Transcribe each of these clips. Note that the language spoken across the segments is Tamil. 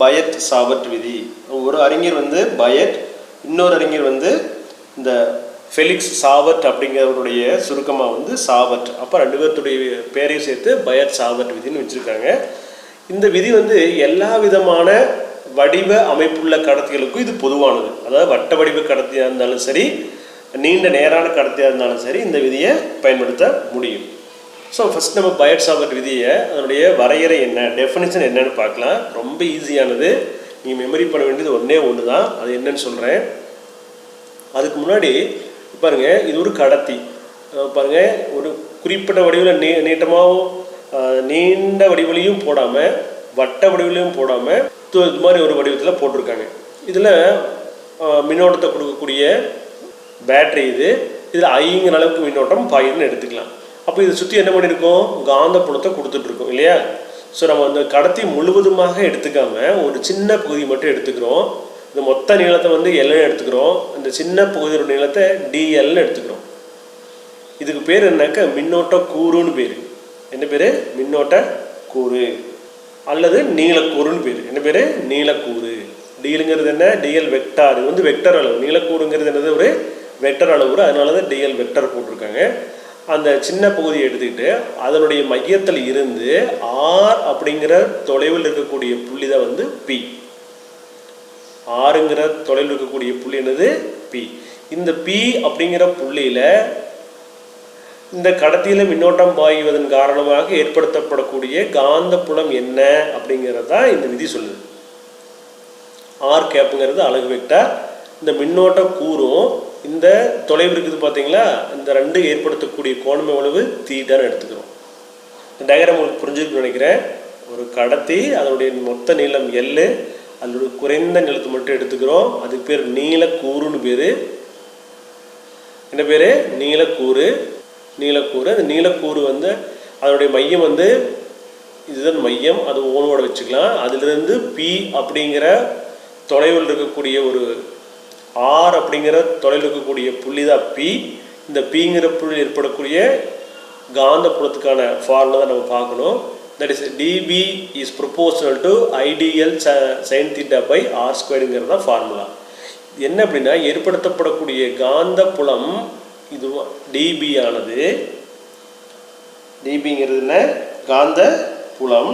பயட் சாவர்ட் விதி. ஒரு அறிஞர் வந்து பயட், இன்னொரு அறிஞர் வந்து இந்த ஃபெலிக்ஸ் சாவர்ட் அப்படிங்கிறவருடைய சுருக்கமாக வந்து சாவர்ட். அப்போ ரெண்டு பேர்த்துடைய பேரையும் சேர்த்து பயட் சாவர்ட் விதின்னு வச்சுருக்காங்க. இந்த விதி வந்து எல்லா விதமான வடிவ அமைப்புள்ள கடத்திகளுக்கும் இது பொதுவானது. அதாவது வட்ட வடிவ கடத்தியாக இருந்தாலும் சரி, நீண்ட நேரான கடத்தியாக இருந்தாலும் சரி, இந்த விதியை பயன்படுத்த முடியும். ஸோ ஃபஸ்ட் நம்ம பயட் சாவர்ட் விதியை அதனுடைய வரையறை என்ன, டெஃபினிஷன் என்னன்னு பார்க்கலாம். ரொம்ப ஈஸியானது, நீங்கள் மெமரி பண்ண வேண்டியது ஒன்று தான். அது என்னன்னு சொல்கிறேன். அதுக்கு முன்னாடி பாருங்கள், இது ஒரு கடத்தி. பாருங்கள், ஒரு குறிப்பிட்ட வடிவில் நீட்டமாகவும் நீண்ட வடிவிலையும் போடாமல், வட்ட வடிவிலையும் போடாமல், இது மாதிரி ஒரு வடிவத்தில் போட்டிருக்காங்க. இதில் மின்னோட்டத்தை கொடுக்கக்கூடிய பேட்டரி இது. இதில் ஐங்கிற அளவுக்கு மின்னோட்டம் பாயுதுன்னு எடுத்துக்கலாம். அப்போ இதை சுற்றி என்ன பண்ணியிருக்கோம், காந்த புலத்தை கொடுத்துட்ருக்கோம் இல்லையா. ஸோ நம்ம அந்த கடத்தி முழுவதுமாக எடுத்துக்காமல் ஒரு சின்ன பகுதி மட்டும் எடுத்துக்கிறோம். இந்த மொத்த நீளத்தை வந்து எல்னு எடுத்துக்கிறோம். இந்த சின்ன பகுதியோட நீளத்தை டிஎல்னு எடுத்துக்கிறோம். இதுக்கு பேர் என்னக்க மின்னோட்ட கூறுன்னு பேர். என்ன பேர், மின்னோட்ட கூறு அல்லது நீளக்கூறுன்னு பேர். என்ன பேர், நீளக்கூறு. டிஎல்ங்கிறது என்ன, டிஎல் வெக்டார். இது வந்து வெக்டர் அளவு. நீளக்கூறுங்கிறது என்னது, ஒரு வெக்டர் அளவு. அதனால தான் டிஎல் வெக்டர் போட்டிருக்காங்க. அந்த சின்ன பகுதியை எடுத்துக்கிட்டு அதனுடைய மையத்தில் இருந்து ஆர் அப்படிங்கிற தொலைவில் இருக்கக்கூடிய புள்ளி தான் வந்து பி. ஆறுங்கிற தொலைவில் இருக்கக்கூடிய புள்ளி என்னது, பி. இந்த பி அப்படிங்கிற புள்ளியில் இந்த கடத்தியில் மின்னோட்டம் பாய்வதன் காரணமாக ஏற்படுத்தப்படக்கூடிய காந்த புலம் என்ன அப்படிங்கிறது தான் இந்த விதி சொல்லுது. ஆர் கேப்புங்கிறது அலகு வெக்டார். இந்த மின்னோட்ட கூறும் இந்த தொலைவு இருக்குது பார்த்தீங்களா, இந்த ரெண்டு ஏற்படுத்தக்கூடிய கோணம் எவ்வளவு, தீட்டான்னு எடுத்துக்கிறோம். இந்த டயக்ராம் உங்களுக்கு புரிஞ்சுக்கணும்னு நினைக்கிறேன். ஒரு கடத்தி, அதனுடைய மொத்த நீளம் எல், அதனுடைய குறைந்த நீளத்தை மட்டும் எடுத்துக்கிறோம். அதுக்கு பேர் நீளக்கூறுன்னு பேர். என்ன பேர், நீளக்கூறு. நீளக்கூறு. அந்த நீளக்கூறு வந்து அதனுடைய மையம் வந்து இதுதான் மையம். அது ஓனோட வச்சுக்கலாம். அதிலிருந்து பி அப்படிங்கிற தொலைவில் இருக்கக்கூடிய ஒரு ஆர் அப்படிங்கிற தொலைவில் இருக்கக்கூடிய புள்ளி தான் பி. இந்த பிங்கிற புள்ளி ஏற்படக்கூடிய காந்த புலத்துக்கான ஃபார்முலா தான் நம்ம பார்க்கணும். That is dB is proportional to I dl sine theta by r ஸ்கொயருங்கிறது தான் ஃபார்முலா. என்ன அப்படின்னா, ஏற்படுத்தப்படக்கூடிய காந்த புலம் இது டிபி ஆனது, டிபிங்கிறது என்ன, காந்த புலம்.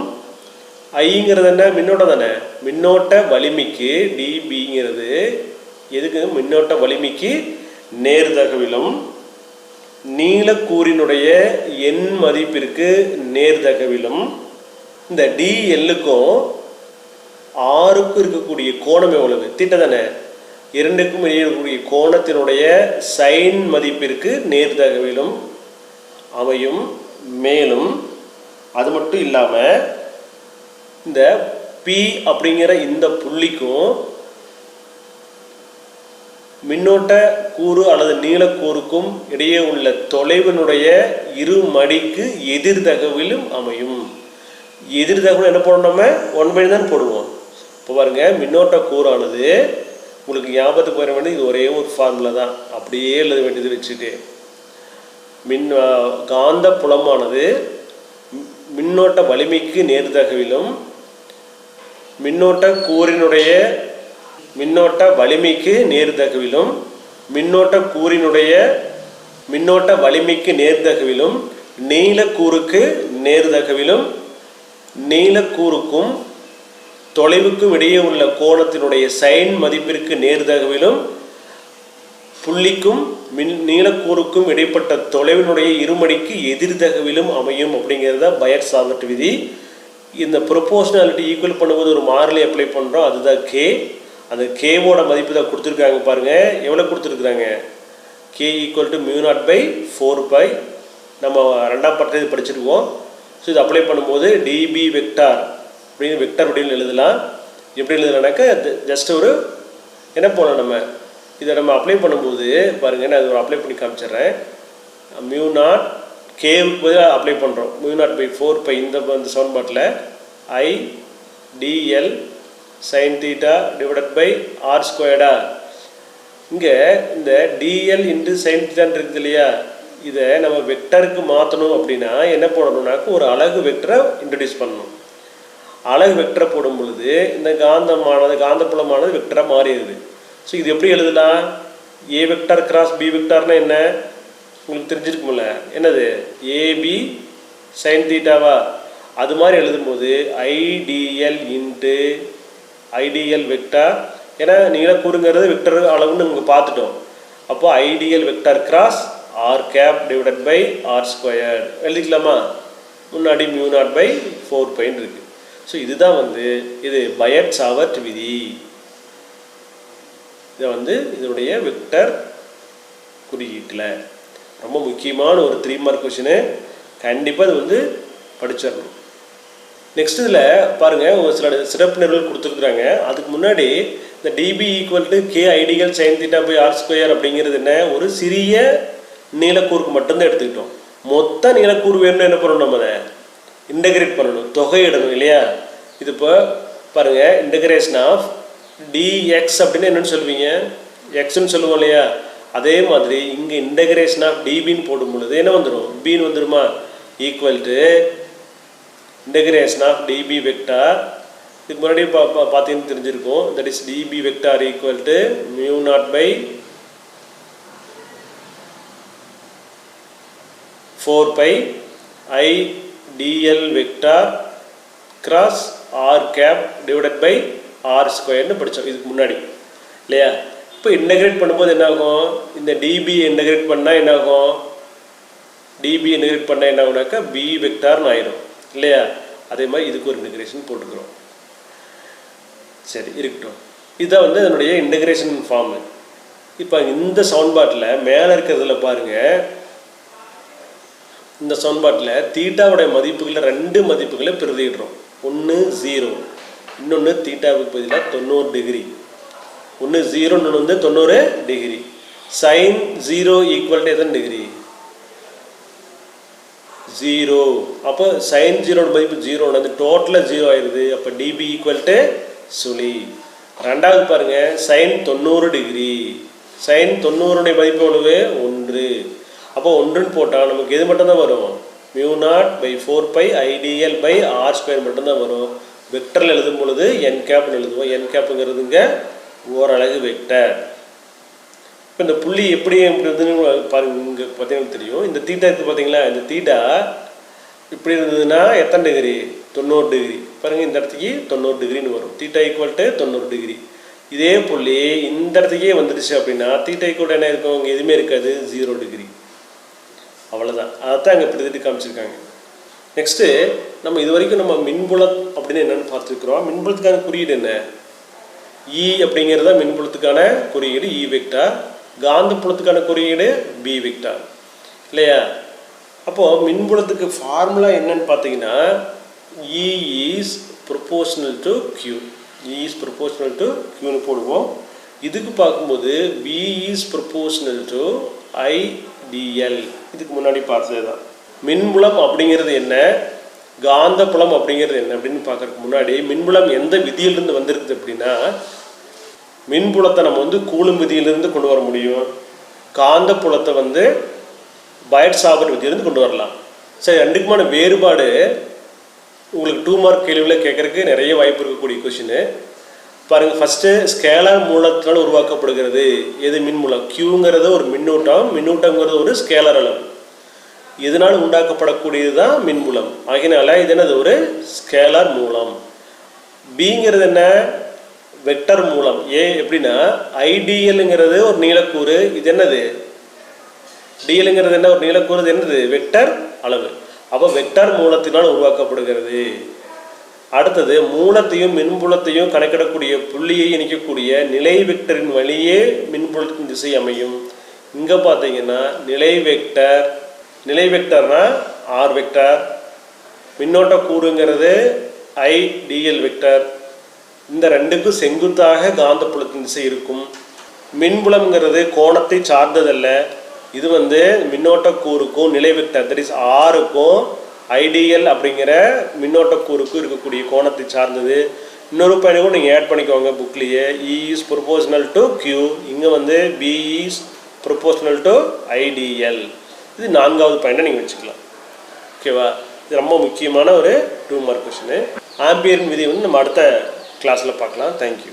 ஐங்கிறது என்ன, மின்னோட்டம் தானே. மின்னோட்ட வலிமைக்கு டிபிங்கிறது எதுக்கு, மின்னோட்ட வலிமைக்கு நேர்தகவிலும் நீளக்கூறினுடைய எண் மதிப்பிற்கு நேர்தகவிலும் இந்த டிஎல்லுக்கும் ஆருக்கும் இருக்கக்கூடிய கோணம் எவ்வளவு, தீட்டா தானே. இரண்டுக்கும் இடையே இருக்கக்கூடிய கோணத்தினுடைய சைன் மதிப்பிற்கு நேர்தகவிலும் அமையும். மேலும் அது மட்டும் இல்லாமல் இந்த பி அப்படிங்கிற இந்த புள்ளிக்கும் மின்னோட்ட கூறு அல்லது நீளக்கூறுக்கும் இடையே உள்ள தொலைவினுடைய இரு மடிக்கு எதிர்தகவிலும் அமையும். எதிர்தகவல் என்ன போடணும், நம்ம 1/n தான் போடுவோம். இப்போ பாருங்க, மின்னோட்ட கூறானது உங்களுக்கு ஞாபகத்துக்கு வர வேண்டியது இது ஒரே ஒரு ஃபார்முலா தான். அப்படியே எழுத வேண்டியது வச்சுட்டு, காந்த புலமானது மின்னோட்ட வலிமைக்கு நேர்தகவிலும் மின்னோட்ட கூறினுடைய மின்னோட்ட வலிமைக்கு நேர்தகவிலும் மின்னோட்ட கூறினுடைய மின்னோட்ட வலிமைக்கு நேர்தகவிலும் நீளக்கூறுக்கு நேர்தகவிலும் நீளக்கூறுக்கும் தொலைவுக்கும் இடையே உள்ள கோணத்தினுடைய சைன் மதிப்பிற்கு நேர்தகவிலும் புள்ளிக்கும் நீளக்கூறுக்கும் இடைப்பட்ட தொலைவினுடைய இருமடிக்கு எதிர்தகவிலும் அமையும். அப்படிங்கிறத பயட் சாவர்ட் விதி. இந்த ப்ரொபோஷனாலிட்டி ஈக்குவல் பண்ணும்போது ஒரு மாறிலி அப்ளை பண்ணுறோம், அதுதான் கே. அந்த கேவோட மதிப்பு தான் கொடுத்துருக்காங்க. பாருங்கள் எவ்வளோ கொடுத்துருக்குறாங்க, கே ஈக்குவல் டு μ0/4π. நம்ம ரெண்டாம் பட்டத்தை படிச்சிருக்கோம். ஸோ இது அப்ளை பண்ணும்போது டிபி வெக்டார் அப்படின்னு வெக்டர் அப்படின்னு எழுதலாம். எப்படி எழுதலாம்னாக்கா, ஜஸ்ட் ஒரு என்ன போகலாம், நம்ம இதை நம்ம அப்ளை பண்ணும்போது பாருங்கள், நான் இது ஒரு அப்ளை பண்ணி காமிச்சிட்றேன். μ0 கேவுக்கு பதிலாக அப்ளை பண்ணுறோம். μ0/4π இந்த சமன்பாட்டில் I dl sin theta divided by r ஸ்கொயர்டா. இங்கே இந்த டிஎல் இன்ட்டு சைன் தீட்டான்னு இருக்குது இல்லையா, இதை நம்ம வெக்டருக்கு மாற்றணும் அப்படின்னா என்ன போடணும்னாக்க ஒரு அலகு வெக்டரை இன்ட்ரடியூஸ் பண்ணணும். அலகு வெக்டரை போடும் பொழுது இந்த காந்தப்புலமானது வெக்டராக மாறிடுது. ஸோ இது எப்படி எழுதலாம்? ஏ வெக்டார் கிராஸ் பி வெக்டார்னா என்ன உங்களுக்கு தெரிஞ்சிருக்கும்ல, என்னது ஏபி சைன் தீட்டாவா? அது மாதிரி எழுதும்போது ஐடிஎல் இன்ட்டு ஐடிஎல் வெக்டார், ஏன்னா நீளக்கூறுங்கிறது வெக்டர் அளவுன்னு நமக்கு பார்த்துட்டோம். அப்போ I dl vector cross r cap divided by R square எழுதிக்கலாமா? முன்னாடி μ0/4π இருக்கு. ஸோ இதுதான் இது பயட் சாவர்ட் விதி. இதை இதனுடைய வெக்டர் குறியீட்டில் ரொம்ப முக்கியமான ஒரு 3 மார்க் கொஷினு. கண்டிப்பாக இது படிச்சிடணும். நெக்ஸ்ட் இதில் பாருங்கள், ஒரு சில சிறப்பு நிறுவல் கொடுத்துருக்குறாங்க. அதுக்கு முன்னாடி இந்த DP equal to K ideal sine theta by R square அப்படிங்கிறது என்ன, ஒரு சிறிய நீளக்கூறுக்கு மட்டும்தான் எடுத்துக்கிட்டோம். மொத்த நீளக்கூறு வேணும்னு என்ன பண்ணணும், நம்ம அதை இன்டகிரேட் பண்ணணும், தொகையிடணும் இல்லையா? இது இப்போ பாருங்கள், இன்டகிரேஷன் ஆஃப் டிஎக்ஸ் அப்படின்னு என்னென்னு சொல்லுவீங்க, எக்ஸ்ன்னு சொல்லுவோம் இல்லையா? அதே மாதிரி இங்கே இன்டகிரேஷன் ஆஃப் டிபின்னு போடும் பொழுது என்ன வந்துடும், பின்னு வந்துடுமா? Equal to integration of dB vector, இதுக்கு முன்னாடி பார்த்தீங்கன்னு தெரிஞ்சிருக்கும், that is dB vector equal to μ0/4π I dl vector cross r cap divided by r ஸ்கொயர்னு படித்தோம் இதுக்கு முன்னாடி இல்லையா? இப்போ இன்டகிரேட் பண்ணும்போது என்ன ஆகும், இந்த டிபி இன்டகிரேட் பண்ணால் என்ன ஆகும், டிபி இன்டகிரேட் பண்ணால் என்ன ஆகுனாக்கா பி வெக்டார்னு ஆயிடும் இல்லையா? அதே மாதிரி இதுக்கு ஒரு இன்டகிரேஷன் போட்டுக்கிறோம். சரி இருக்கட்டும். இதுதான் அதனுடைய இன்டகிரேஷன் ஃபார்மு. இப்போ இந்த சவுண்ட்பாட்டில் மேலே இருக்கிறதுல பாருங்கள், இந்த சவுண்ட்பாட்டில் தீட்டாவுடைய மதிப்புகளில் 2 மதிப்புகளை பிரதியிடுறோம். ஒன்று 0, இன்னொன்று தீட்டாவுக்கு பதிலாக 90 டிகிரி. ஒன்று 0, இன்னொன்று 90 டிகிரி. சைன் 0 ஈக்குவல் டு எத்தனை டிகிரி, 0. அப்போ சைன் 0 மதிப்பு 0, அது டோட்டலாக 0 ஆயிடுது. அப்போ டிபி ஈக்குவல் டு சுழி. ரெண்டாவது பாருங்கள், சைன் 90 டிகிரி, சைன் 90 மதிப்பு எவ்வளவு, 1. அப்போ 1ன்னு போட்டால் நமக்கு எது மட்டும்தான் வரும், μ0/4π IDL பை ஆர் ஸ்கொயர் மட்டும்தான் வரும். வெக்டரில் எழுதும் பொழுது என் கேப்னு எழுதுவோம். என் கேப்புங்கிறதுங்க ஓரலகு வெக்டர். இப்போ இந்த புள்ளி எப்படி பாருங்க, இங்கே பார்த்தீங்கன்னா தெரியும். இந்த தீட்டா இருக்குது பார்த்தீங்களா, இந்த தீட்டா இப்படி இருந்ததுன்னா எத்தனை டிகிரி, 90 டிகிரி. பாருங்கள், இந்த இடத்துக்கு 90 டிகிரின்னு வரும். Theta equal to 90 degree. இதே புள்ளி இந்த இடத்துக்கே வந்துடுச்சு அப்படின்னா தீட்டா ஈக்குவல் என்ன இருக்கும், இங்கே எதுவுமே இருக்காது, 0 டிகிரி. அவ்வளோதான். அதைத்தான் அங்கே பிரதிட்டு காமிச்சிருக்காங்க. நெக்ஸ்ட்டு நம்ம இது வரைக்கும் நம்ம மின்புலம் அப்படின்னு என்னென்னு பார்த்துருக்குறோம். மின்புலத்துக்கான குறியீடு என்ன, இ அப்படிங்கிறது தான் மின்புலத்துக்கான குறியீடு, இ வெக்டார். காந்த புலத்துக்கான குறியீடு பி வெக்டார் இல்லையா? அப்போது மின்புலத்துக்கு ஃபார்முலா என்னன்னு பார்த்தீங்கன்னா, E is proportional to q. E is proportional to கியூன்னு போடுவோம். இதுக்கு பார்க்கும்போது B is proportional to I dl. இதுக்கு முன்னாடி பார்த்தது தான். மின்புலம் அப்படிங்கிறது என்ன, காந்த புலம் அப்படிங்கிறது என்ன அப்படின்னு பார்க்கறதுக்கு முன்னாடி மின்புலம் எந்த விதியிலிருந்து வந்திருக்குது அப்படின்னா, மின்புலத்தை நம்ம கூலும் விதியிலிருந்து கொண்டு வர முடியும். காந்த புலத்தை பயட் சாவர்ட் விதியிலிருந்து கொண்டு வரலாம். சரி, ரெண்டுக்குமான வேறுபாடு உங்களுக்கு 2 மார்க் கேள்வியில் கேட்கறதுக்கு நிறைய வாய்ப்பு இருக்கக்கூடிய கொஷினு பாருங்கள். ஃபஸ்ட்டு ஸ்கேலார் மூலத்தினால் உருவாக்கப்படுகிறது எது, மின்மூலம். கியூங்கிறது ஒரு மின்னூட்டம், மின்னூட்டங்கிறது ஒரு ஸ்கேலார் அளவு. இதனால் உண்டாக்கப்படக்கூடியது தான் மின்மூலம். ஆகினால இது என்னது, ஒரு ஸ்கேலார் மூலம். பிங்கிறது என்ன, வெக்டர் மூலம். ஏ எப்படின்னா ஐடிஎல்ங்கிறது ஒரு நீளக்கூறு, இது என்னது டிஎல்ங்கிறது என்ன, ஒரு நீளக்கூறு, இது என்னது வெக்டர் அளவு. அப்போ வெக்டர் மூலத்தினால் உருவாக்கப்படுகிறது. அடுத்தது மூலத்தையும் மின்புலத்தையும் கணக்கிடக்கூடிய புள்ளியை இணைக்கக்கூடிய நிலை வெக்டரின் வழியே மின்புலத்தின் திசை அமையும். இங்கே பார்த்தீங்கன்னா நிலை வெக்டர்னா ஆர் வெக்டர், மின்னோட்ட கூறுங்கிறது ஐ டிஎல் வெக்டர். இந்த ரெண்டுக்கும் செங்குத்தாக காந்த புலத்தின் திசை இருக்கும். மின்புலம்ங்கிறது கோணத்தை சார்ந்ததல்ல, இது மின்னோட்ட கூறுக்கும் நிலை வெக்டர் தட் இஸ் ஆருக்கும் ஐடிஎல் அப்படிங்கிற மின்னோட்ட கூறுக்கும் இருக்கக்கூடிய கோணத்தை சார்ந்தது. இன்னொரு பயனுக்கும் நீங்கள் ஆட் பண்ணிக்கோங்க புக்லேயே. இ இஸ் ப்ரொபோஷனல் டு கியூ, இங்கே பி இஸ் ப்ரொபோஷனல் டு ஐடிஎல். இது 4வது பாயிண்ட்டை நீங்கள் வச்சுக்கலாம். ஓகேவா? இது ரொம்ப முக்கியமான ஒரு 2 மார்க் கொஷினு. ஆம்பியரின் விதி வந்து நம்ம அடுத்த கிளாஸில் பார்க்கலாம். தேங்க்யூ.